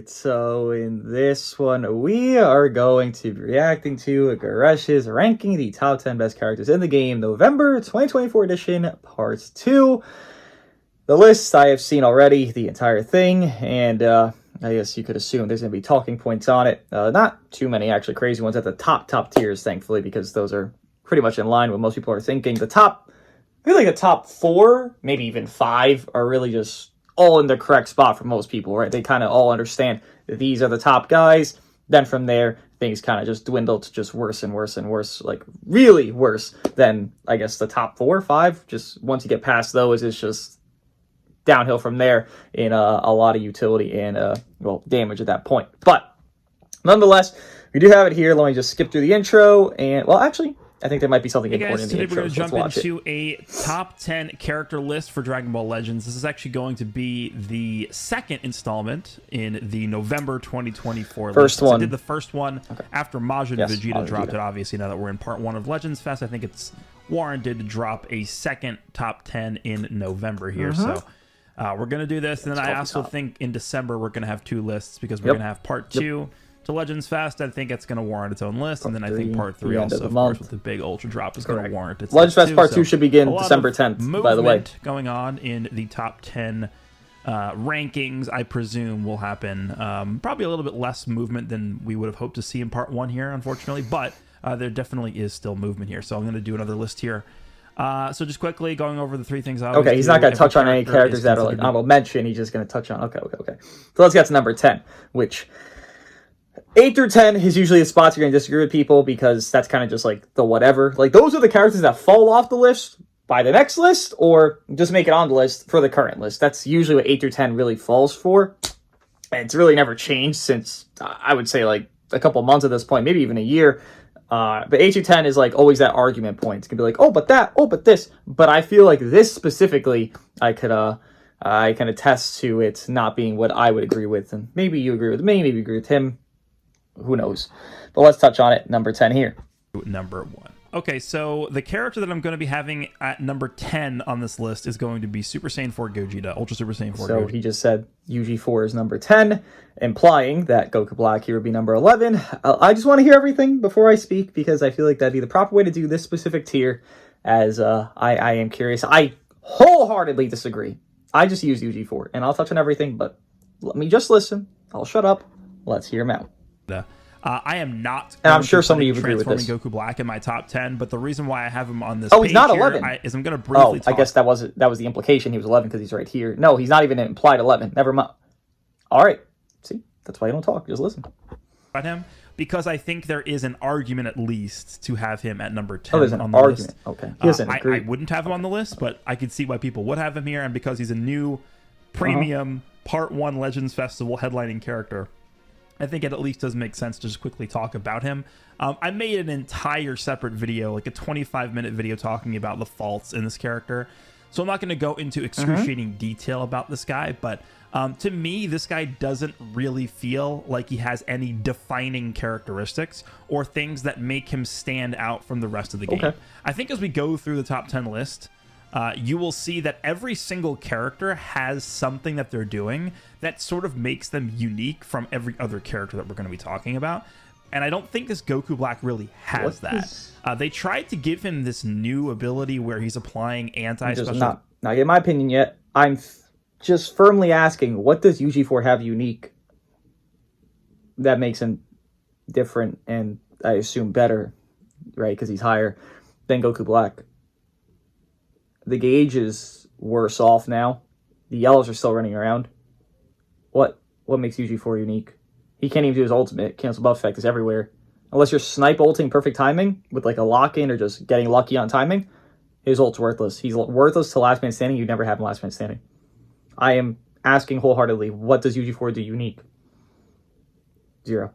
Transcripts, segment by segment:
Alright, so in this one, we are going to be reacting to Goresh's ranking the top 10 best characters in the game, November 2024 edition, part 2. The list I have seen already, the entire thing, and I guess you could assume there's going to be talking points on it. Not too many actually crazy ones at the top tiers, thankfully, because those are pretty much in line with what most people are thinking. I feel like the top 4, maybe even 5, are really just all in the correct spot for most people, right? They kind of all understand that these are the top guys. Then from there, things kind of just dwindle to just worse and worse and worse, like really worse than, I guess, the top 4 or 5. Just once you get past those, it's just downhill from there in a lot of utility and, well, damage at that point. But nonetheless, we do have it here. Let me just skip through the intro. And, well, actually, I think there might be something important in the intro. Today we're going to jump into a top 10 character list for Dragon Ball Legends. This is actually going to be the second installment in the November 2024 first list. one. I did the first one after Majin Vegeta dropped it. Obviously, now that we're in part 1 of Legends Fest, I think it's warranted to drop a second top 10 in November here. So we're going to do this. And then I also think in December we're going to have 2 lists because we're going to have part 2 to Legends Fest. I think it's going to warrant its own list, and then I think part 3 also, of course, with the big ultra drop, is going to warrant its Legends Fest part 2 so should begin December 10th, by the way. Going on in the top 10 rankings, I presume, will happen. Probably a little bit less movement than we would have hoped to see in part 1 here, unfortunately, but there definitely is still movement here. So I'm going to do another list here. So just quickly going over the 3 things. Okay, he's not going to touch on any characters that are like honorable mention. He's just going to touch on. Okay. So let's get to number 10, which 8 through 10 is usually the spots you're going to disagree with people because that's kind of just like the whatever. Like those are the characters that fall off the list by the next list or just make it on the list for the current list. That's usually what 8 through 10 really falls for. And it's really never changed since I would say like a couple months at this point, maybe even a year. But 8 through 10 is like always that argument point. It's going to be like, oh, but that, oh, but this. But I feel like this specifically, I can attest to it not being what I would agree with. And maybe you agree with me, maybe you agree with him. Who knows? But let's touch on it. Number 10 here. Number 1. Okay, so the character that I'm going to be having at number 10 on this list is going to be Super Saiyan 4 Gogeta, Ultra Super Saiyan 4 So Gogeta. he just said UG4 is number 10, implying that Goku Black here would be number 11. I just want to hear everything before I speak because I feel like that'd be the proper way to do this specific tier, as I am curious. I wholeheartedly disagree. I just use UG4, and I'll touch on everything, but let me just listen. I'll shut up. Let's hear him out. I am not. And I'm sure some of you agree with this. Goku Black in my top 10, but the reason why I have him on this he's not 11. Is I'm going to briefly talk. I guess that was the implication. He was 11 because he's right here. No, he's not even implied 11. Never mind. All right. See, that's why you don't talk. Just listen. About him because I think there is an argument at least to have him at number 10 there's an on the argument. list. Okay. He doesn't agree. I wouldn't have him on the list, but I could see why people would have him here, and because he's a new premium Part 1 Legends Festival headlining character, I think it at least does make sense to just quickly talk about him. I made an entire separate video, like a 25-minute video talking about the faults in this character. So I'm not going to go into excruciating detail about this guy, but to me, this guy doesn't really feel like he has any defining characteristics or things that make him stand out from the rest of the game. I think as we go through the top 10 list, you will see that every single character has something that they're doing that sort of makes them unique from every other character that we're going to be talking about. And I don't think this Goku Black really has that. They tried to give him this new ability where he's applying anti-special... Not get my opinion yet. I'm just firmly asking, what does UG4 have unique that makes him different and I assume better, right? Because he's higher than Goku Black. The gauge is worse off now. The yellows are still running around. What makes UG4 unique? He can't even do his ultimate. Cancel buff effect is everywhere. Unless you're snipe ulting perfect timing with like a lock-in or just getting lucky on timing, his ult's worthless. He's worthless to last man standing. You never have him last man standing. I am asking wholeheartedly, what does UG4 do unique? 0.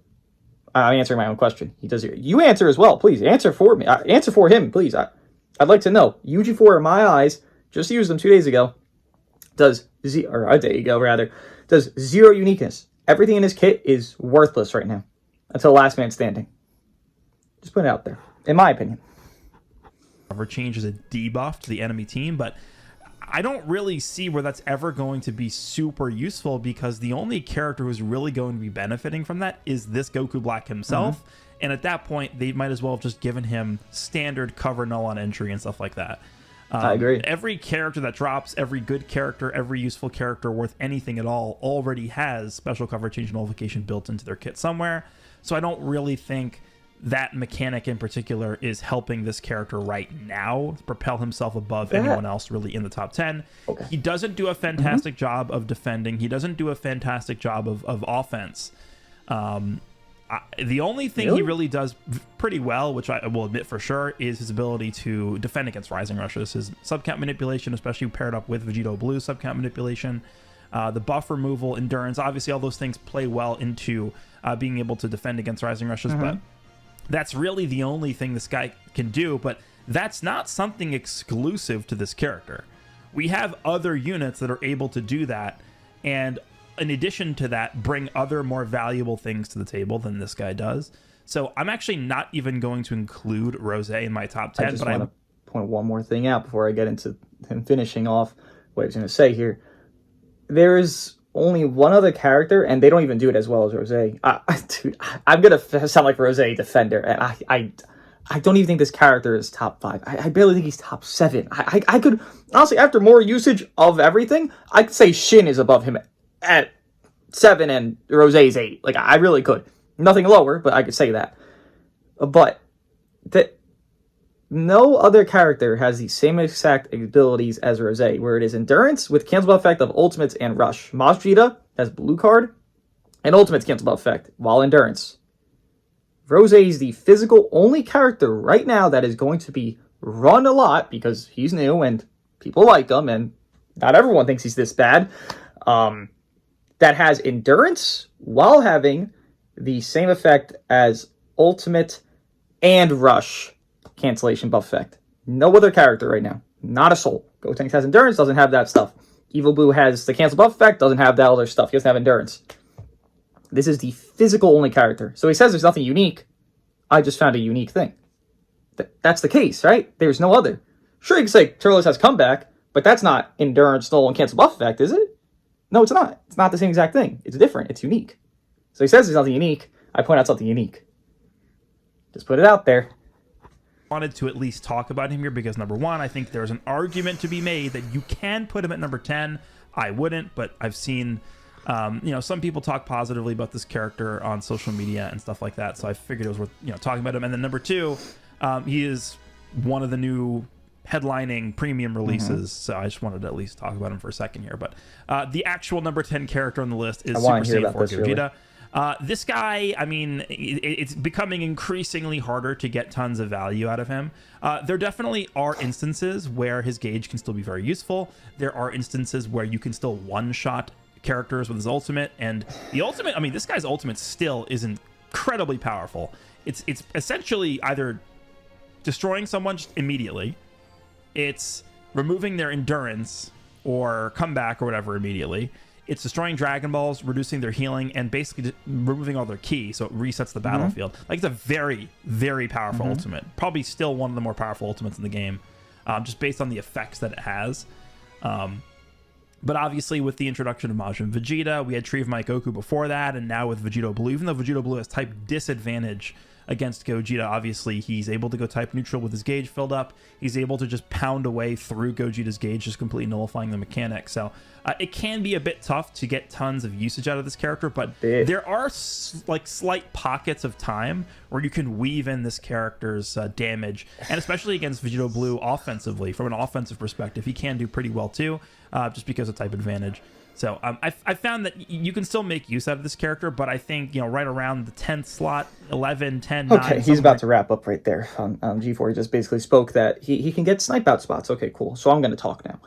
I'm answering my own question. He does 0. You answer as well, please. Answer for me. Answer for him, please. I'd like to know. UG4, in my eyes, just used them 2 days ago, does a day ago rather, does 0 uniqueness. Everything in his kit is worthless right now until last man standing. Just put it out there, in my opinion. Change is a debuff to the enemy team, but I don't really see where that's ever going to be super useful, because the only character who's really going to be benefiting from that is this Goku Black himself. And at that point, they might as well have just given him standard cover null on entry and stuff like that. I agree. Every character that drops, every good character, every useful character worth anything at all already has special cover change nullification built into their kit somewhere. So I don't really think that mechanic in particular is helping this character right now propel himself above anyone else really in the top 10. Okay. He doesn't do a fantastic job of defending. He doesn't do a fantastic job of offense. The only thing he really does pretty well, which I will admit for sure, is his ability to defend against Rising Rushes. His subcount manipulation, especially paired up with Vegito Blue subcount manipulation, the buff removal, endurance, obviously all those things play well into being able to defend against Rising Rushes, but that's really the only thing this guy can do. But that's not something exclusive to this character. We have other units that are able to do that, and in addition to that, bring other more valuable things to the table than this guy does. So I'm actually not even going to include Rose in my top 10. I just want to point one more thing out before I get into him finishing off what I was going to say here. There is only one other character, and they don't even do it as well as Rose. Dude, I'm going to sound like Rose defender, and I don't even think this character is top 5. I barely think he's top 7. I could, honestly, after more usage of everything, I could say Shin is above him at 7 and Rose is 8. Like, I really could. Nothing lower, but I could say that. But no other character has the same exact abilities as Rose, where it is endurance with cancel buff effect of ultimates and rush. Vegeta has blue card and ultimates cancel buff effect, while endurance. Rose is the physical only character right now that is going to be run a lot because he's new and people like him, and not everyone thinks he's this bad. That has endurance while having the same effect as ultimate and rush cancellation buff effect. No other character right now. Not a soul. Gotenks has endurance, doesn't have that stuff. Evil Blue has the cancel buff effect, doesn't have that other stuff. He doesn't have endurance. This is the physical only character. So he says there's nothing unique. I just found a unique thing. That's the case, right? There's no other. Sure, you can say Turles has comeback, but that's not endurance, null, and cancel buff effect, is it? No, it's not. It's not the same exact thing. It's different. It's unique. So he says there's nothing unique. I point out something unique. Just put it out there. Wanted to at least talk about him here because, number one, I think there's an argument to be made that you can put him at number 10. I wouldn't, but I've seen some people talk positively about this character on social media and stuff like that, so I figured it was worth talking about him. And then number 2, he is one of the new headlining premium releases, so I just wanted to at least talk about him for a second here. But the actual number 10 character on the list is Super Saiyan 4 Gogeta. This guy, I mean, it's becoming increasingly harder to get tons of value out of him. There definitely are instances where his gauge can still be very useful. There are instances where you can still one-shot characters with his ultimate, and the ultimate, I mean, this guy's ultimate still is incredibly powerful. It's essentially either destroying someone just immediately, it's removing their endurance or comeback or whatever immediately, it's destroying Dragon Balls, reducing their healing, and basically removing all their ki, so it resets the battlefield. Like, it's a very, very powerful ultimate. Probably still one of the more powerful ultimates in the game, just based on the effects that it has. But obviously, with the introduction of Majin Vegeta, we had Tree of Might Goku before that, and now with Vegito Blue, even though Vegito Blue has type disadvantage against Gogeta, obviously he's able to go type neutral with his gauge filled up. He's able to just pound away through Gogeta's gauge, just completely nullifying the mechanic. So it can be a bit tough to get tons of usage out of this character, but there are slight pockets of time where you can weave in this character's damage, and especially against Vegito Blue offensively, from an offensive perspective, he can do pretty well too, just because of type advantage. So I found that you can still make use out of this character, but I think, right around the 10th slot, 11, 10, 9. Okay, he's about to wrap up right there. G4 he just basically spoke that he can get snipe out spots. Okay, cool. So I'm going to talk now.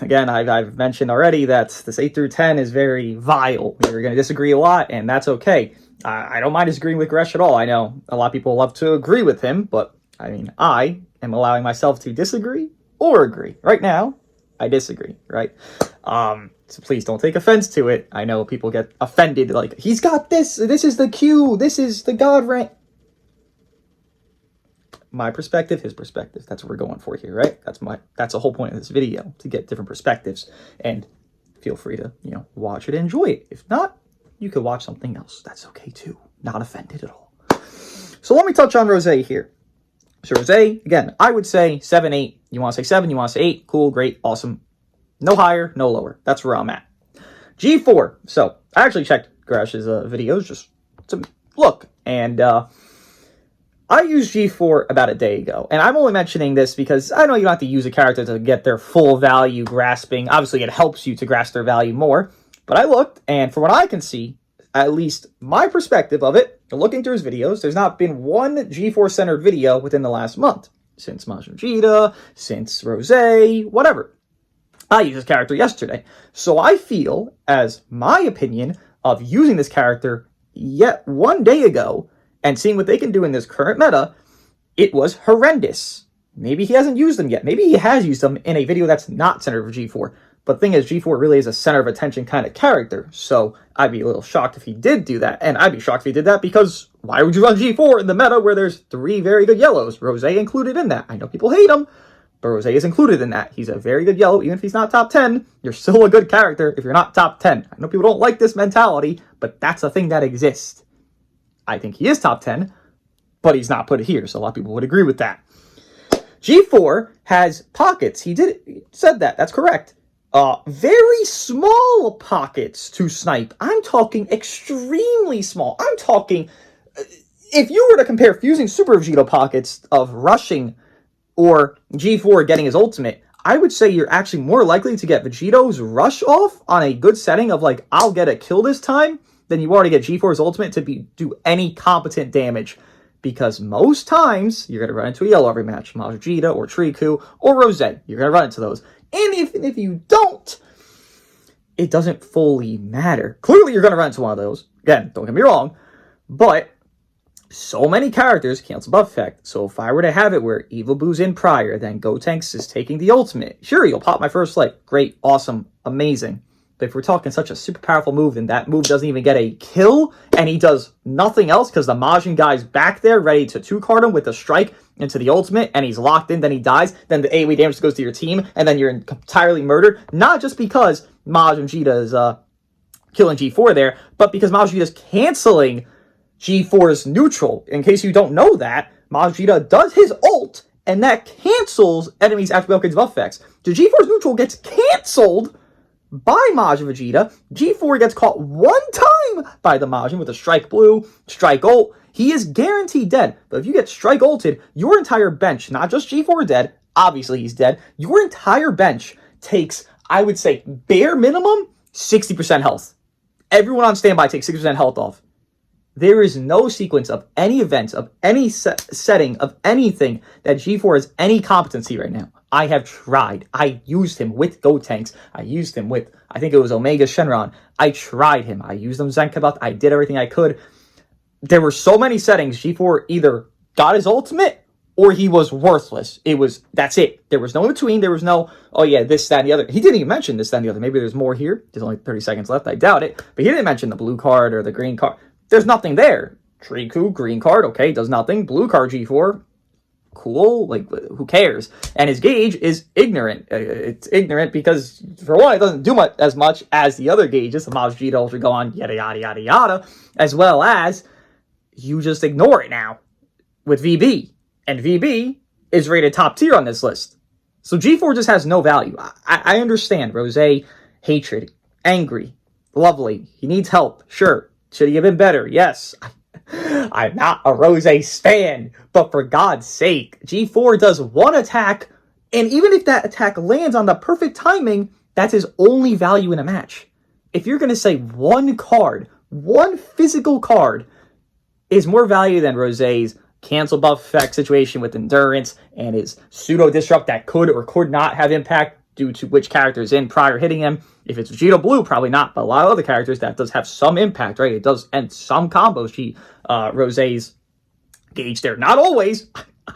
Again, I've mentioned already that this 8 through 10 is very vile. We're going to disagree a lot, and that's okay. I don't mind disagreeing with Goresh at all. I know a lot of people love to agree with him, but I mean, I am allowing myself to disagree or agree. Right now, I disagree, right? So please don't take offense to it. I know people get offended, like, he's got this is the Q, this is the God rank. my perspective, his perspective. That's what we're going for here, right? That's the whole point of this video, to get different perspectives. And feel free to, watch it and enjoy it. If not, you could watch something else. That's okay too. Not offended at all. So let me touch on Rose here. So Rose, again, I would say 7, 8. You want to say 7, you want to say 8. Cool, great, awesome. No higher, no lower. That's where I'm at. G4. So I actually checked Goresh's videos just to look. And I used G4 about a day ago. And I'm only mentioning this because I know you don't have to use a character to get their full value grasping. Obviously, it helps you to grasp their value more. But I looked, and from what I can see, at least my perspective of it, looking through his videos, there's not been one G4-centered video within the last month. Since Majin Vegeta, since Rose, whatever. I used this character yesterday. So I feel, as my opinion of using this character yet one day ago, and seeing what they can do in this current meta, it was horrendous. Maybe he hasn't used them yet. Maybe he has used them in a video that's not centered for G4. But the thing is, G4 really is a center of attention kind of character. So I'd be a little shocked if he did do that. And I'd be shocked if he did that because why would you run G4 in the meta where there's 3 very good yellows? Rose included in that. I know people hate him, but Rose is included in that. He's a very good yellow. Even if he's not top 10, you're still a good character if you're not top 10. I know people don't like this mentality, but that's a thing that exists. I think he is top 10, but he's not put it here. So a lot of people would agree with that. G4 has pockets. He said that. That's correct. Very small pockets to snipe. I'm talking extremely small. I'm talking, if you were to compare fusing Super Vegeta pockets of rushing or G4 getting his ultimate, I would say you're actually more likely to get Vegito's rush off on a good setting of like, I'll get a kill this time, than you are to get G4's ultimate to do any competent damage. Because most times, you're going to run into a yellow every match. Majin Vegeta or Triku or Rose. You're going to run into those. And if you don't, it doesn't fully matter. Clearly, you're going to run into one of those. Again, don't get me wrong. But so many characters cancel buff effect. So if I were to have it where Evil Boo's in prior, then Gotenks is taking the ultimate. Sure, you'll pop my first leg. Great, awesome, amazing. But if we're talking such a super powerful move, then that move doesn't even get a kill, and he does nothing else because the Majin guy's back there ready to 2-card him with a strike into the ultimate, and he's locked in, then he dies, then the AoE damage goes to your team, and then you're entirely murdered. Not just because Majin Vegeta is killing G4 there, but because Majin Vegeta is canceling G4's neutral. In case you don't know that, Majin Vegeta does his ult, and that cancels enemies after upgrades buff effects. So G4's neutral gets canceled by Majin Vegeta. G4 gets caught one time by the Majin with a strike blue, strike ult. He is guaranteed dead. But if you get strike ulted, your entire bench, not just G4 dead, obviously he's dead, your entire bench takes, I would say, bare minimum, 60% health. Everyone on standby takes 60% health off. There is no sequence of any events, of any setting, of anything that G4 has any competency right now. I have tried. I used him with Gotenks. I used him with, I think it was Omega Shenron. I tried him. I used him Zenkabuff. I did everything I could. There were so many settings. G4 either got his ultimate or he was worthless. That's it. There was no in between. There was no, oh yeah, this, that, and the other. He didn't even mention this, that, and the other. Maybe there's more here. There's only 30 seconds left. I doubt it. But he didn't mention the blue card or the green card. There's nothing there. Triku, green card, okay, does nothing. Blue card G4, cool, like, who cares? And his gauge is ignorant. It's ignorant because, for one, it doesn't do as much as the other gauges. The Majin Vegeta Ultra go on, yada, yada, yada, yada, as well as you just ignore it now with VB. And VB is rated top tier on this list. So G4 just has no value. I understand. Rose, hatred, angry, lovely. He needs help, sure. Should he have been better? Yes. I'm not a Rose stan, but for God's sake, G4 does one attack, and even if that attack lands on the perfect timing, that's his only value in a match. If you're going to say one card, one physical card, is more value than Rose's cancel buff effect situation with endurance and his pseudo disrupt that could or could not have impact due to which character is in prior hitting him. If it's Vegeta Blue, probably not, but a lot of other characters, that does have some impact, right? It does end some combos. Rose's gauge there. Not always.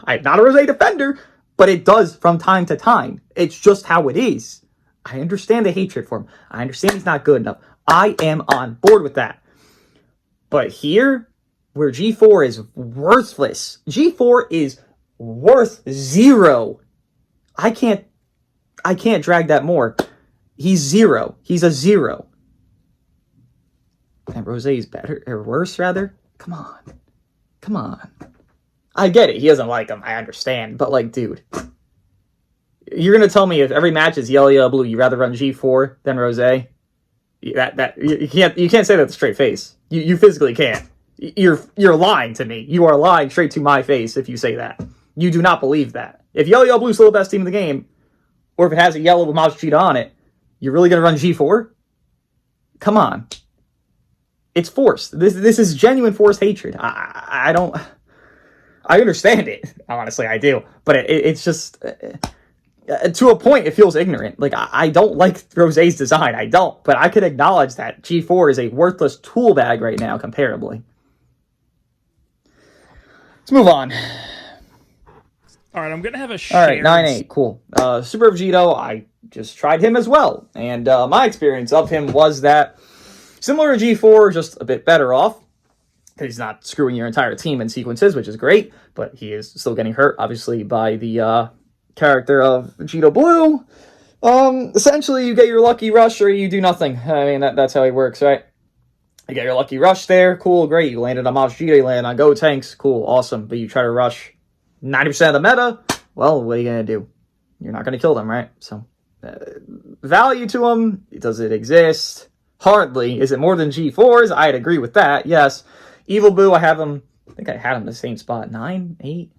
I'm not a Rose defender, but it does from time to time. It's just how it is. I understand the hatred for him. I understand he's not good enough. I am on board with that. But here, where G4 is worthless, G4 is worth 0. I can't drag that more. He's 0. He's a 0. And Rosé's better or worse rather. Come on. I get it. He doesn't like him. I understand. But like, dude, you're gonna tell me if every match is yellow blue, you rather run G4 than Rosé? That you can't say that with a straight face. You physically can't. You're lying to me. You are lying straight to my face if you say that. You do not believe that. If yellow blue's still the best team in the game, or if it has a yellow with Mazda on it, you're really gonna run G4? Come on. It's forced. This is genuine forced hatred. I don't. I understand it. Honestly, I do. But it's just to a point. It feels ignorant. Like I don't like Rosé's design. I don't. But I can acknowledge that G4 is a worthless tool bag right now, comparably. Let's move on. All right, I'm gonna have a All shared... right, 9-8, cool. Super Vegito, I just tried him as well, and my experience of him was that similar to G4, just a bit better off. He's not screwing your entire team in sequences, which is great, but he is still getting hurt, obviously, by the character of Vegito Blue. Essentially, you get your lucky rush or you do nothing. I mean, that's how he works, right? You get your lucky rush there, cool, great. You landed on Vegito, you landed on Go Tanks, cool, awesome. But you try to rush 90% of the meta, well, what are you going to do? You're not going to kill them, right? So, value to him, does it exist? Hardly. Is it more than G4's? I'd agree with that, yes. Evil Boo, I think I had him in the same spot. 9, 8?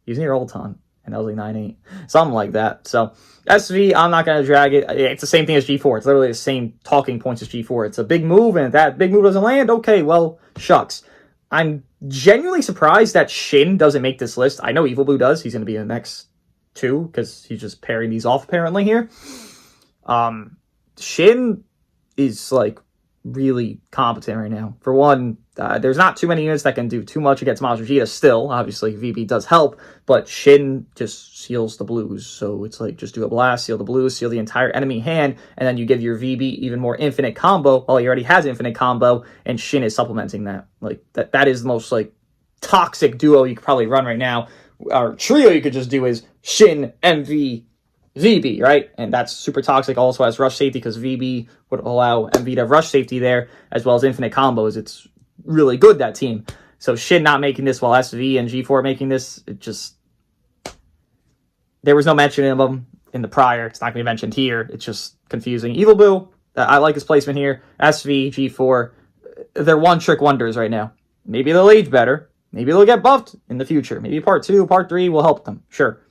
He was near Ulton, and that was like 9, 8. Something like that. So, SV, I'm not going to drag it. It's the same thing as G4. It's literally the same talking points as G4. It's a big move, and if that big move doesn't land, okay, well, shucks. I'm genuinely surprised that Shin doesn't make this list. I know Evil Boo does. He's going to be in the next 2, because he's just pairing these off, apparently, here. Shin is, like, really competent right now. For one, there's not too many units that can do too much against Vegeta still. Obviously, VB does help, but Shin just seals the blues. So it's like, just do a blast, seal the blues, seal the entire enemy hand, and then you give your VB even more infinite combo. Well, he already has infinite combo, and Shin is supplementing that. Like, that is the most, like, toxic duo you could probably run right now. Or trio you could just do is Shin, MV, VB, right? And that's super toxic. Also has rush safety because VB would allow MV to have rush safety there, as well as infinite combos. It's really good, that team. So Shin not making this while SV and G4 making this, it just... There was no mention of them in the prior. It's not going to be mentioned here. It's just confusing. Evil Boo, I like his placement here. SV, G4, they're one-trick wonders right now. Maybe they'll age better. Maybe they'll get buffed in the future. Maybe part 2, part 3 will help them. Sure.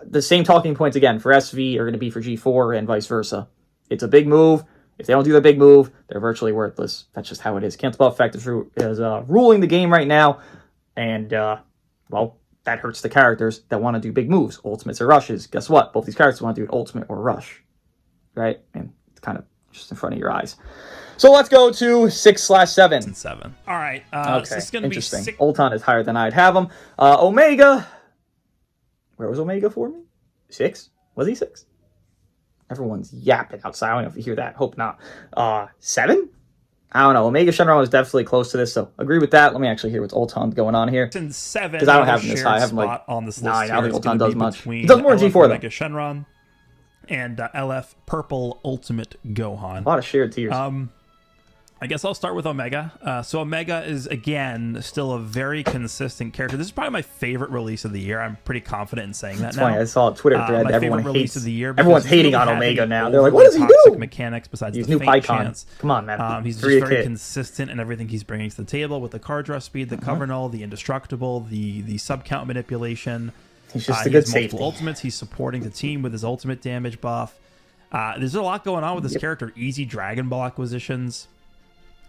The same talking points again for SV are going to be for G4 and vice versa. It's a big move. If they don't do the big move, they're virtually worthless. That's just how it is. Cancel buff effect is ruling the game right now. And, well, that hurts the characters that want to do big moves. Ultimates or rushes. Guess what? Both these characters want to do an ultimate or rush. Right? And it's kind of just in front of your eyes. So let's go to 6/7. 7. All right. Okay, So it's going to be interesting. 6. Ulton is higher than I'd have him. Omega... Where was Omega for me? 6? Was he 6? Everyone's yapping outside. I don't know if you hear that. Hope not. 7? I don't know. Omega Shenron was definitely close to this, so agree with that. Let me actually hear what's Ulton going on here. And 7. Because I don't have him this high. I have him like on this list. 9. I don't think It's Ulton gonna does be much. between He does more than LF G4 Omega though. Shenron and LF Purple Ultimate Gohan. A lot of shared tiers. I guess I'll start with Omega. So Omega is, again, still a very consistent character. This is probably my favorite release of the year. I'm pretty confident in saying that It's now. funny. I saw a Twitter thread. My Everyone favorite release hates. of the year. Everyone's hating on Omega now. They're like, "What does he do?" Mechanics besides He's the new faint Pycon. chance. Come on, man. He's just Free very kit. consistent in everything he's bringing to the table with the card draw speed, the cover null, the indestructible, the sub count manipulation. He's just a He good has multiple safety. ultimates. He's supporting the team with his ultimate damage buff. There's a lot going on with this character. Easy Dragon Ball acquisitions.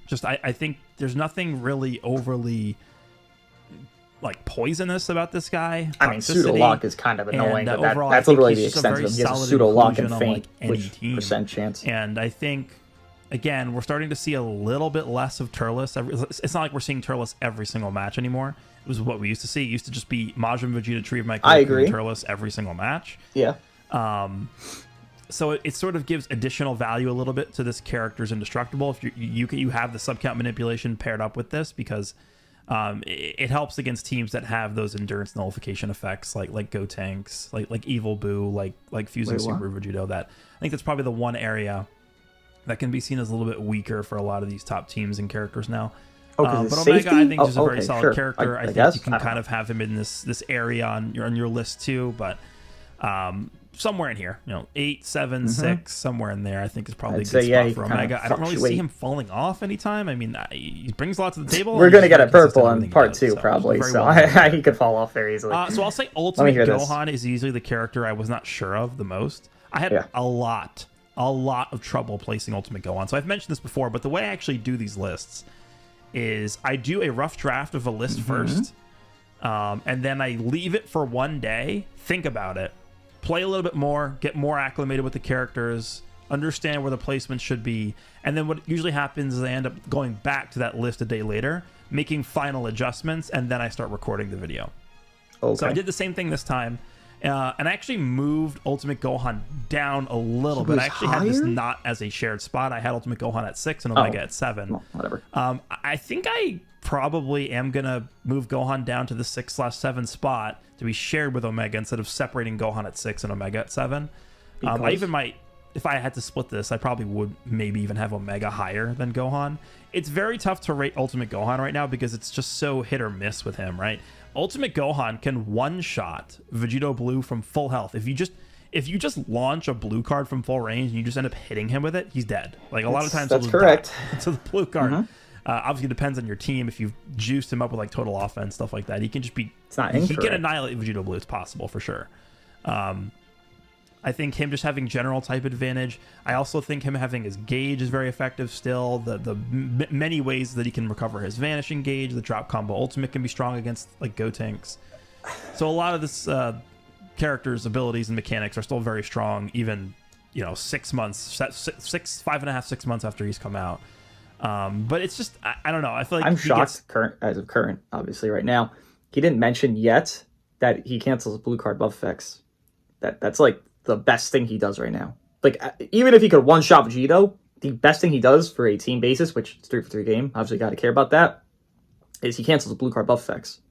Just, I think there's nothing really overly, like, poisonous about this guy. I mean, pseudo lock is kind of annoying, but overall, that's I think literally the he's just a extent of him. very He has a solid pseudo lock and inclusion on, faint, like, any which team. percent chance. And I think, again, we're starting to see a little bit less of Turles. It's not like we're seeing Turles every single match anymore. It was what we used to see. It used to just be Majin Vegeta, Tree of Michael, I agree. and Turles every single match. Yeah. So it sort of gives additional value a little bit to this character's indestructible. If you have the subcount manipulation paired up with this, because It helps against teams that have those endurance nullification effects, like Go Tanks, like Evil Boo, like fusing Wait, what? Super Vegito. That I think that's probably the one area that can be seen as a little bit weaker for a lot of these top teams and characters now. Oh, because but it's Omega, safety? I think, is just a Oh, very okay, solid sure. character. I think guess. you can kind of have him in this area on your list too, but somewhere in here, 8, 7, 6, somewhere in there, I think is probably I'd a good say, yeah, spot he for can kinda Omega. I don't really see fluctuate. him falling off anytime. I mean, he brings a lot to the table. We're and going to he's get very a purple consistent in in everything he part does, 2, so probably, very so well done. he could fall off very easily. So I'll say Ultimate hear this. Gohan is easily the character I was not sure of the most. I had Yeah. a lot of trouble placing Ultimate Gohan. So I've mentioned this before, but the way I actually do these lists is I do a rough draft of a list first, and then I leave it for one day, think about it, play a little bit more, get more acclimated with the characters, understand where the placement should be, and then what usually happens is I end up going back to that list a day later, making final adjustments, and then I start recording the video. Okay. So I did the same thing this time, and I actually moved Ultimate Gohan down a little bit. I actually had this higher? not as a shared spot. I had Ultimate Gohan at 6 and Omega at 7. Well, whatever. I think I probably am going to move Gohan down to the 6/7 spot to be shared with Omega instead of separating Gohan at 6 and Omega at 7. I even might, if I had to split this, I probably would maybe even have Omega higher than Gohan. It's very tough to rate Ultimate Gohan right now because it's just so hit or miss with him, right? Ultimate Gohan can one-shot Vegito Blue from full health. If you just launch a blue card from full range and you just end up hitting him with it, he's dead. Like a lot of times, that's correct. So the blue card obviously depends on your team. If you've juiced him up with like total offense stuff like that, he can just be. It's not He incorrect. can annihilate Vegito Blue. It's possible for sure. I think him just having general type advantage. I also think him having his gauge is very effective still. The many ways that he can recover his vanishing gauge, the drop combo ultimate can be strong against like Go Tanks. So a lot of this character's abilities and mechanics are still very strong, even 6 months, 5.5, 6 months after he's come out. But it's just I don't know. I feel like I'm shocked as of current, obviously, right now. He didn't mention yet that he cancels blue card buff effects. That's like the best thing he does right now. Like, even if he could one-shot Vegito, the best thing he does for a team basis, which it's 3-for-3 game, obviously got to care about that, is he cancels the blue card buff effects.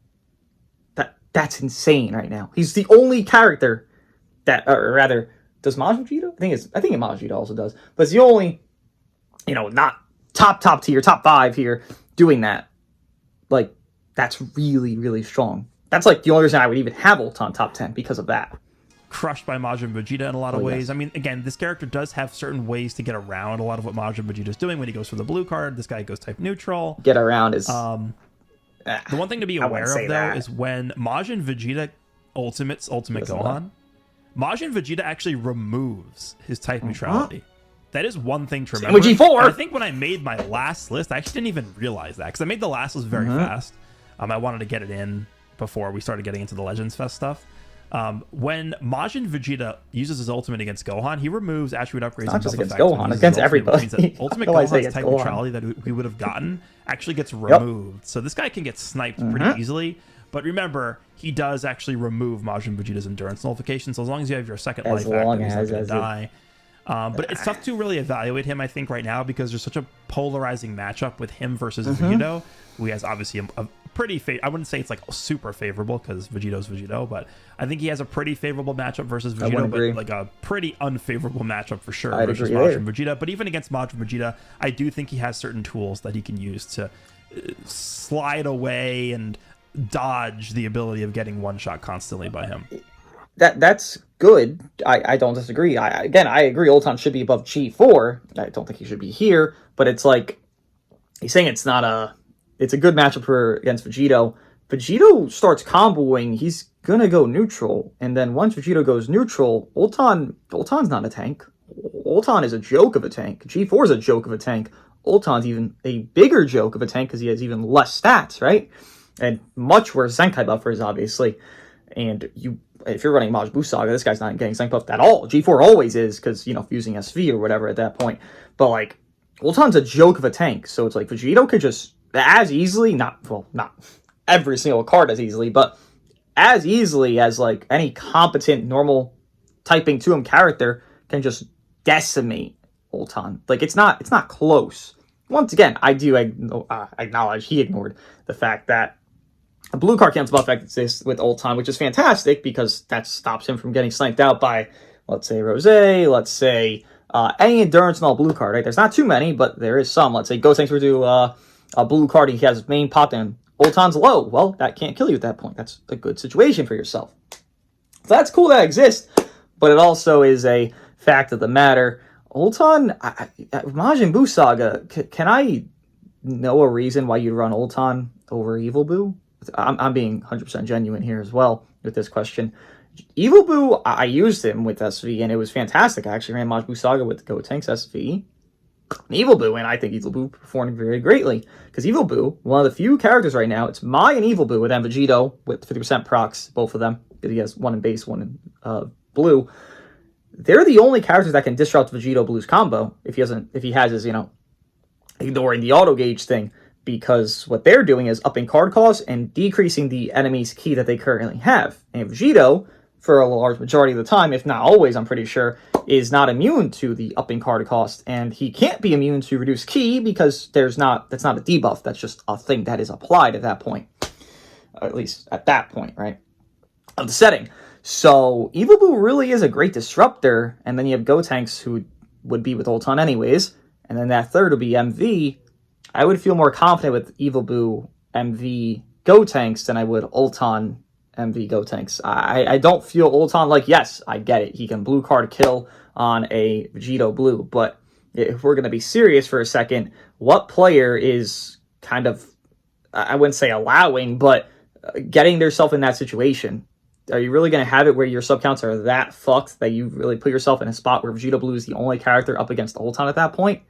That's insane right now. He's the only character that, or rather, does Majin Vegeta? I think Majin Vegeta also does, but it's the only, not top tier, top 5 here doing that. Like, that's really, really strong. That's like the only reason I would even have ult on top 10 because of that. Crushed by Majin Vegeta in a lot of ways. Yes. I mean, again, this character does have certain ways to get around a lot of what Majin Vegeta is doing when he goes for the blue card. This guy goes type neutral. Get around is... The one thing to be aware of, though, is when Majin Vegeta ultimates Ultimate Gohan, Majin Vegeta actually removes his type neutrality. That is one thing to remember. With G4! And I think when I made my last list, I actually didn't even realize that, because I made the last list very fast. I wanted to get it in before we started getting into the Legends Fest stuff. When Majin Vegeta uses his ultimate against Gohan, he removes attribute upgrades and just buff against effects. Gohan, When he uses against his ultimate, which everybody. means that Ultimate I realize Gohan's against type Gohan. neutrality that we would have gotten actually gets removed. So this guy can get sniped pretty easily. But remember, he does actually remove Majin Vegeta's endurance nullification. So as long as you have your second life active, he's not going to die. But it's tough to really evaluate him, I think, right now, because there's such a polarizing matchup with him versus Vegito, who has obviously a pretty I wouldn't say it's like super favorable, because Vegito's Vegito, but I think he has a pretty favorable matchup versus Vegito, but like a pretty unfavorable matchup for sure versus Majin Vegeta. But even against Majin Vegeta, I do think he has certain tools that he can use to slide away and dodge the ability of getting one shot constantly by him. That's good. I don't disagree. I agree. Ulton should be above G4. I don't think he should be here, but it's like he's saying it's a good matchup against Vegito. Vegito starts comboing, he's gonna go neutral, and then once Vegito goes neutral, Ulton's not a tank. Ulton is a joke of a tank. G4 is a joke of a tank. Ulton's even a bigger joke of a tank because he has even less stats, right? And much worse Zenkai buffers, obviously. And if you're running Majin Buu Saga, this guy's not getting Zenkai buffed at all. G4 always is, because, using SV or whatever at that point. But, like, Ulton's a joke of a tank. So it's like Vegito could just, as easily, not every single card as easily, but as easily as, like, any competent, normal typing to him character can just decimate Ulton. Like, it's not close. once again, I do acknowledge he ignored the fact that a blue card cancel effect exists with Ulton, which is fantastic because that stops him from getting sniped out by, let's say, Rose, let's say, any endurance and all blue card, right? There's not too many, but there is some. Let's say Gotenks were to a blue card and he has his main popped in. Ulton's low. Well, that can't kill you at that point. That's a good situation for yourself. So that's cool that exists, but it also is a fact of the matter. Ulton, Majin Buu Saga, can I know a reason why you'd run Ulton over Evil Buu? I'm being 100% genuine here as well with this question. Evil Buu, I used him with SV, and it was fantastic. I actually ran Majin Buu Saga with Gotenks SV. Evil Buu, and I think Evil Buu performed very greatly. Because Evil Buu, one of the few characters right now, it's Mai and Evil Buu with Vegito with 50% procs, both of them. Because he has one in base, one in blue. They're the only characters that can disrupt Vegito Blue's combo if he has his, ignoring the auto gauge thing. Because what they're doing is upping card costs and decreasing the enemy's key that they currently have. And Vegito, for a large majority of the time, if not always, I'm pretty sure, is not immune to the upping card cost. And he can't be immune to reduced key because that's not a debuff. That's just a thing that is applied at that point. At least at that point, right? Of the setting. So Evil Buu really is a great disruptor. And then you have Gotenks, who would be with Ulton anyways. And then that third would be MV. I would feel more confident with Evil Buu MV Gotenks than I would Ulton MV Gotenks. I don't feel Ulton like, yes, I get it. He can blue card kill on a Vegito blue. But if we're going to be serious for a second, what player is kind of, I wouldn't say allowing, but getting themselves in that situation? Are you really going to have it where your sub counts are that fucked that you really put yourself in a spot where Vegito blue is the only character up against Ulton at that point?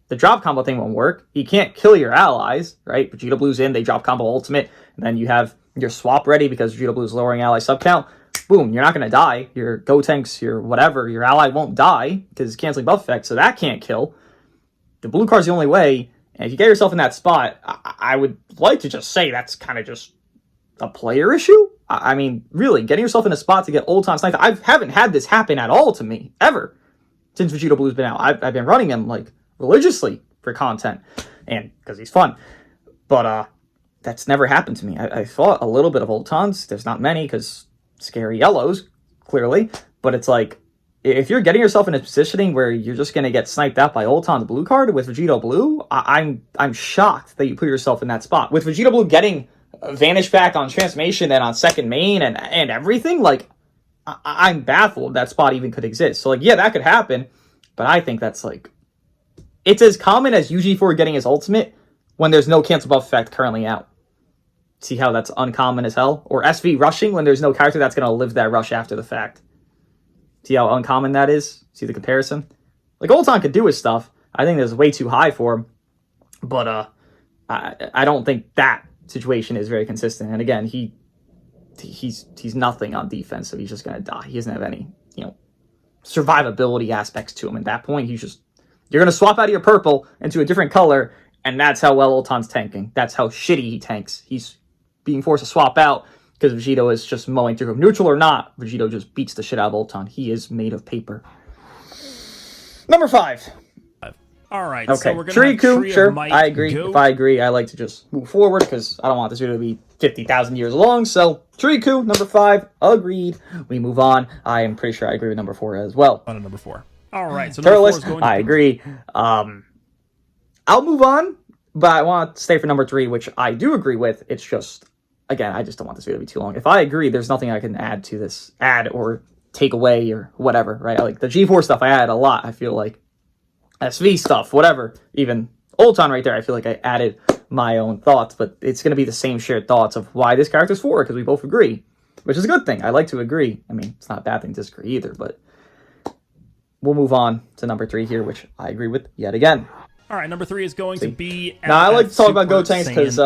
The drop combo thing won't work. You can't kill your allies, right? Vegito Blue's in, they drop combo ultimate, and then you have your swap ready because Vegito Blue's lowering ally sub count. Boom, you're not going to die. Your Gotenks, your whatever, your ally won't die because it's canceling buff effect, so that can't kill. The blue card's the only way, and if you get yourself in that spot, I would like to just say that's kind of just a player issue. I mean, really, getting yourself in a spot to get Ulton sniped. I haven't had this happen at all to me, ever, since Vegito Blue's been out. I've been running him, religiously for content and because he's fun, but that's never happened to me. I fought a little bit of Ultons. There's not many because scary yellows, clearly, but it's like if you're getting yourself in a positioning where you're just going to get sniped out by Ulton's blue card with Vegito Blue, I'm shocked that you put yourself in that spot with Vegito Blue getting vanish back on transformation and on second main and everything. I'm baffled that spot even could exist. So yeah, that could happen, but I think that's it's as common as UG4 getting his ultimate when there's no cancel buff effect currently out. See how that's uncommon as hell? Or SV rushing when there's no character that's going to live that rush after the fact. See how uncommon that is? See the comparison? Ulton could do his stuff. I think that's way too high for him. But I don't think that situation is very consistent. And again, he's nothing on defense, so he's just going to die. He doesn't have any, survivability aspects to him. At that point, you're going to swap out of your purple into a different color, and that's how well Ulton's tanking. That's how shitty he tanks. He's being forced to swap out because Vegito is just mowing through him. Neutral or not, Vegito just beats the shit out of Ulton. He is made of paper. Number 5. All right. Okay. So we're going to Triku, sure. I agree. If I agree, I like to just move forward because I don't want this video to be 50,000 years long. So Triku, number 5, agreed. We move on. I am pretty sure I agree with number 4 as well. On to number 4. All right, so number 4 is going to I agree. I'll move on, but I want to stay for number 3, which I do agree with. It's just, again, I just don't want this video to be too long. If I agree, there's nothing I can add to this, or take away or whatever, right? The G4 stuff I added a lot. I feel like SV stuff, whatever. Even Ulton right there, I feel like I added my own thoughts, but it's going to be the same shared thoughts of why this character's 4, because we both agree, which is a good thing. I like to agree. I mean, it's not a bad thing to disagree either, but we'll move on to number 3 here, which I agree with yet again. All right, number 3 is going to be... Now, I like to talk about Gotenks because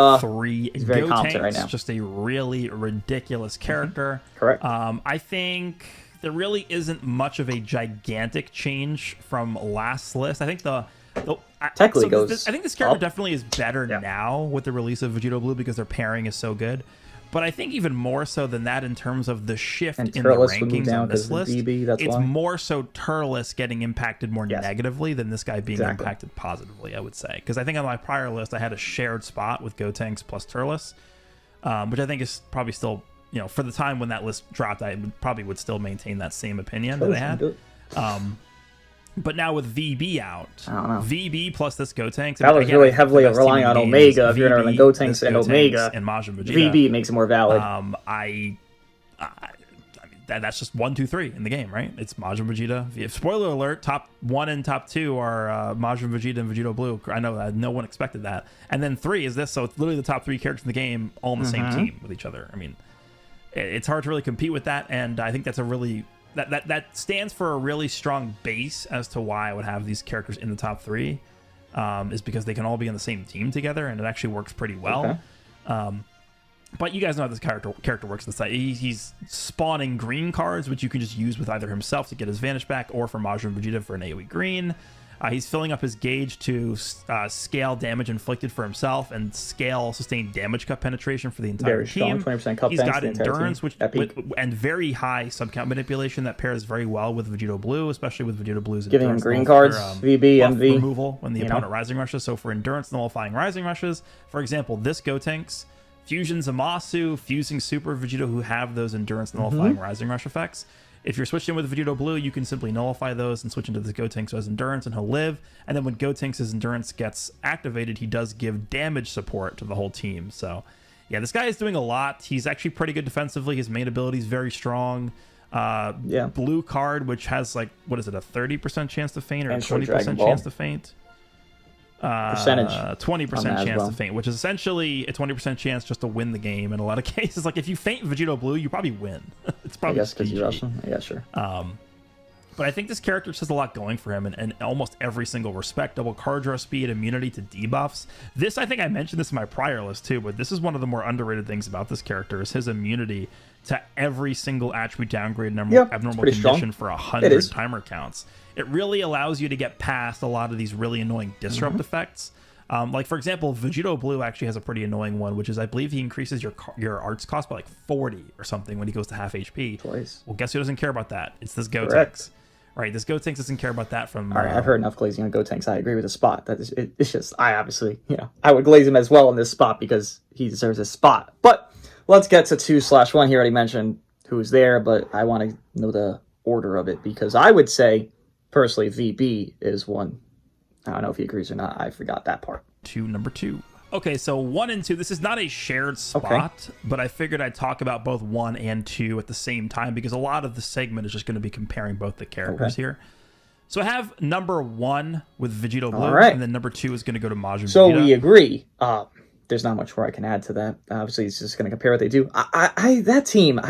he's very Gotenks, competent right now. Just a really ridiculous character. Correct. I think there really isn't much of a gigantic change from last list. I think technically goes I think this character up. definitely is better now with the release of Vegito Blue because their pairing is so good. But I think even more so than that in terms of the shift And in the Turles would move rankings down on this because list, of VB, that's it's why. more so Turles getting impacted more Yes. negatively than this guy being Exactly. impacted positively, I would say. Because I think on my prior list, I had a shared spot with Gotenks plus Turles, which I think is probably still, for the time when that list dropped, I would still maintain that same opinion that I had. But now with VB out, I don't know. VB plus this Gotenks. That was really heavily relying on Omega. If you're going to run Gotenks and Omega, and Majin Vegeta, VB makes it more valid. I mean, that's just 1, 2, 3 in the game, right? It's Majin Vegeta. Spoiler alert: top 1 and top 2 are Majin Vegeta and Vegito Blue. I know no one expected that. And then 3 is this, so it's literally the top 3 characters in the game, all on the same team with each other. I mean, it's hard to really compete with that, and I think that's a really that stands for a really strong base as to why I would have these characters in the top 3, is because they can all be on the same team together, and it actually works pretty well. Okay. But you guys know how this character works. He's spawning green cards, which you can just use with either himself to get his Vanish back, or for Majin Vegeta for an AoE green. He's filling up his gauge to scale damage inflicted for himself and scale sustained damage cut penetration for the entire very strong, team. 20% cup He's tanks got the entire endurance, team. and very high subcount manipulation that pairs very well with Vegito Blue, especially with Vegito Blue's giving him endurance green cards, VB, MV removal when the opponent rising rushes. So for endurance nullifying rising rushes, for example, this Gotenks, Fusion Zamasu, Fusing Super Vegito, who have those endurance nullifying rising rush effects. If you're switching with Vegito Blue, you can simply nullify those and switch into the Gotenks who has endurance, and he'll live. And then when Gotenks' endurance gets activated, he does give damage support to the whole team. So, yeah, this guy is doing a lot. He's actually pretty good defensively. His main ability is very strong. Blue card, which has, like, what is it, a 30% chance to faint or a 20% chance to faint? Percentage 20% chance to faint, which is essentially a 20% chance just to win the game in a lot of cases. Like, if you faint Vegito Blue, you probably win. It's probably, I guess, because you Russian. Yeah, sure. But I think this character just has a lot going for him in almost every single respect. Double card draw speed, immunity to debuffs. This, I think I mentioned this in my prior list too, but this is one of the more underrated things about this character is his immunity to every single attribute downgrade and abnormal condition for 100 timer counts. It really allows you to get past a lot of these really annoying disrupt effects. Like, for example, Vegito Blue actually has a pretty annoying one, which is I believe he increases your arts cost by like 40 or something when he goes to half HP. Twice. Well, guess who doesn't care about that? It's this Gotenks. Right, this Gotenks doesn't care about that from... All right, I've heard enough glazing on Gotenks. I agree with the spot. That is, it's just, I obviously, I would glaze him as well in this spot because he deserves a spot. But let's get to 2/1. He already mentioned who's there, but I want to know the order of it because I would say, personally, VB is one. I don't know if he agrees or not. I forgot that part. Number 2. Okay, so 1 and 2, this is not a shared spot, but I figured I'd talk about both 1 and 2 at the same time because a lot of the segment is just going to be comparing both the characters here. So I have number 1 with Vegito Blue, and then number 2 is going to go to Majin Vegeta. So we agree. There's not much more I can add to that. Obviously, it's just going to compare what they do. That team,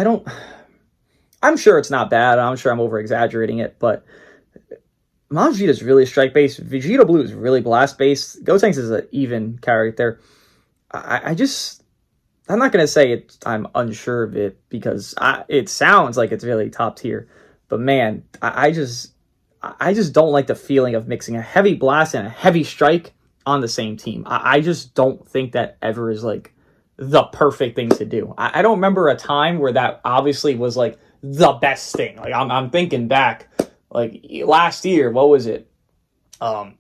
I'm sure it's not bad. I'm sure I'm over-exaggerating it, but Majin Vegeta is really strike-based. Vegito Blue is really blast-based. Gotenks is an even character. I'm not going to say I'm unsure of it because it sounds like it's really top tier. But man, I just don't like the feeling of mixing a heavy blast and a heavy strike on the same team. I just don't think that ever is like the perfect thing to do. I don't remember a time where that obviously was like the best thing. Like I'm thinking back. Like, last year, what was it? UI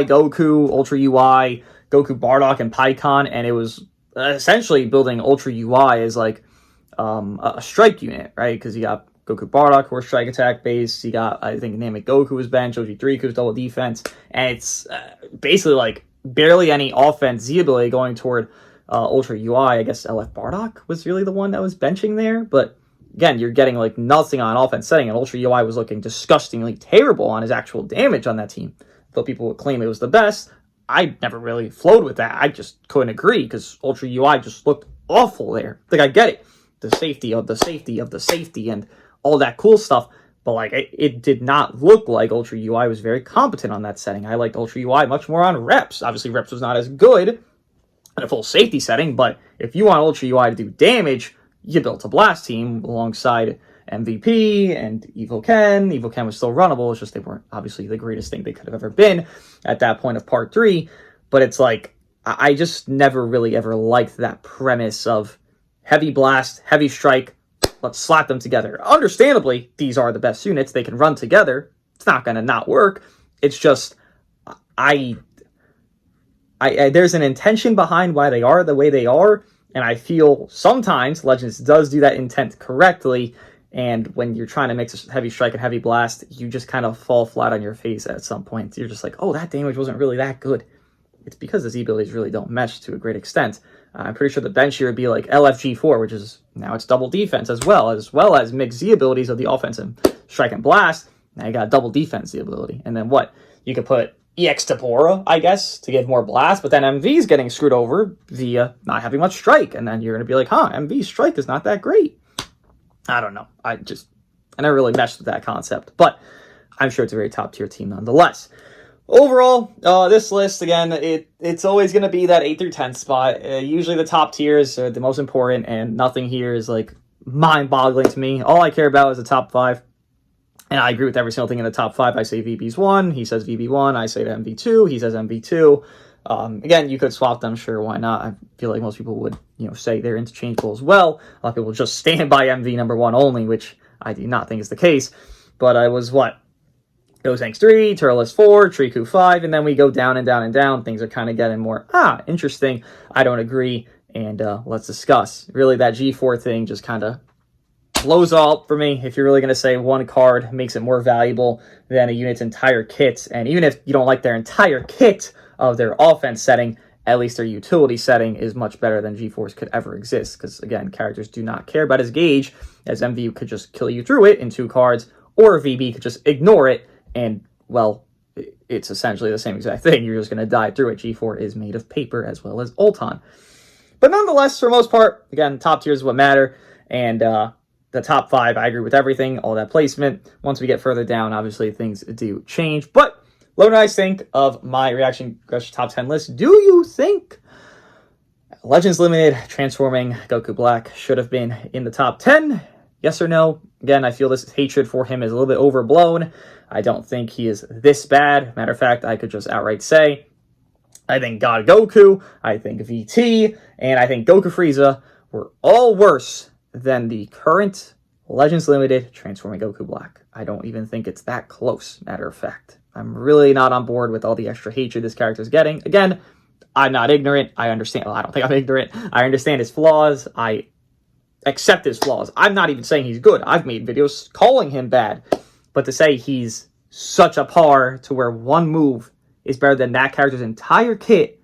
Goku, Ultra UI, Goku Bardock, and Pycon, and it was essentially building Ultra UI as, like, a strike unit, right? Because you got Goku Bardock, who are strike attack base. You got, I think, Namek Goku was bench, OG3 was double defense, and it's basically, like, barely any offense Z ability going toward Ultra UI. I guess LF Bardock was really the one that was benching there, but again, you're getting like nothing on offense setting, and Ultra UI was looking disgustingly terrible on his actual damage on that team. Though people would claim it was the best, I never really flowed with that. I just couldn't agree because Ultra UI just looked awful there. Like, I get it, the safety of the safety of the safety and all that cool stuff, but like it did not look like Ultra UI was very competent on that setting. I liked Ultra UI much more on reps. Obviously, reps was not as good in a full safety setting, but if you want Ultra UI to do damage, you built a blast team alongside MVP and Evo Ken. Evo Ken was still runnable. It's just they weren't obviously the greatest thing they could have ever been at that point of part 3. But it's like, I just never really ever liked that premise of heavy blast, heavy strike. Let's slap them together. Understandably, these are the best units. They can run together. It's not going to not work. It's just, there's an intention behind why they are the way they are, and I feel sometimes Legends does do that intent correctly, and when you're trying to mix a heavy strike and heavy blast, you just kind of fall flat on your face at some point. You're just like, oh, that damage wasn't really that good. It's because the Z abilities really don't mesh to a great extent. I'm pretty sure the bench here would be like LFG4, which is now it's double defense as well as mixed Z abilities of the offensive strike and blast. Now you got double defense Z ability. And then what? You could put EX Tapora, I guess, to give more blast, but then MV's getting screwed over via not having much strike. And then you're going to be like, MV's strike is not that great. I don't know. I never really meshed with that concept, but I'm sure it's a very top tier team nonetheless. Overall, this list, again, it's always going to be that 8 through 10 spot. Usually the top tiers are the most important, and nothing here is like mind-boggling to me. All I care about is the top 5, and I agree with every single thing in the top 5. I say VB's 1, he says VB 1, I say MV2, he says MV2. Again, you could swap them, sure, why not? I feel like most people would, say they're interchangeable as well. A lot of people just stand by MV number 1 only, which I do not think is the case. But I was, Gozanks 3, Turles 4, Triku 5, and then we go down and down and down. Things are kind of getting more, interesting. I don't agree, and let's discuss. Really, that G4 thing just kind of blows all up for me. If you're really going to say one card makes it more valuable than a unit's entire kit, and even if you don't like their entire kit of their offense setting, at least their utility setting is much better than G4's could ever exist, because, again, characters do not care about his gauge, as MV could just kill you through it in 2 cards, or VB could just ignore it, and, well, it's essentially the same exact thing. You're just going to die through it. G4 is made of paper as well as Ulton. But nonetheless, for the most part, again, top tiers is what matter. And the top 5, I agree with everything, all that placement. Once we get further down, obviously, things do change. But what do you guys think of my Reaction Goresh top 10 list? Do you think Legends Limited transforming Goku Black should have been in the top 10? Yes or no? Again, I feel this hatred for him is a little bit overblown. I don't think he is this bad. Matter of fact, I could just outright say, I think God Goku, I think VT, and I think Goku Frieza were all worse than the current Legends Limited transforming Goku Black. I don't even think it's that close, matter of fact. I'm really not on board with all the extra hatred this character is getting. Again, I'm not ignorant. I understand. Well, I don't think I'm ignorant. I understand his flaws. I accept his flaws. I'm not even saying he's good. I've made videos calling him bad. But to say he's such a par to where one move is better than that character's entire kit,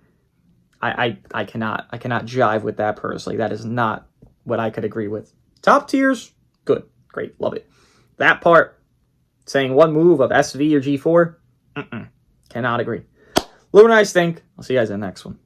I cannot jive with that personally. That is not what I could agree with. Top tiers, good, great, love it. That part, saying one move of SV or G4, cannot agree. Let me know what you guys think. I'll see you guys in the next one.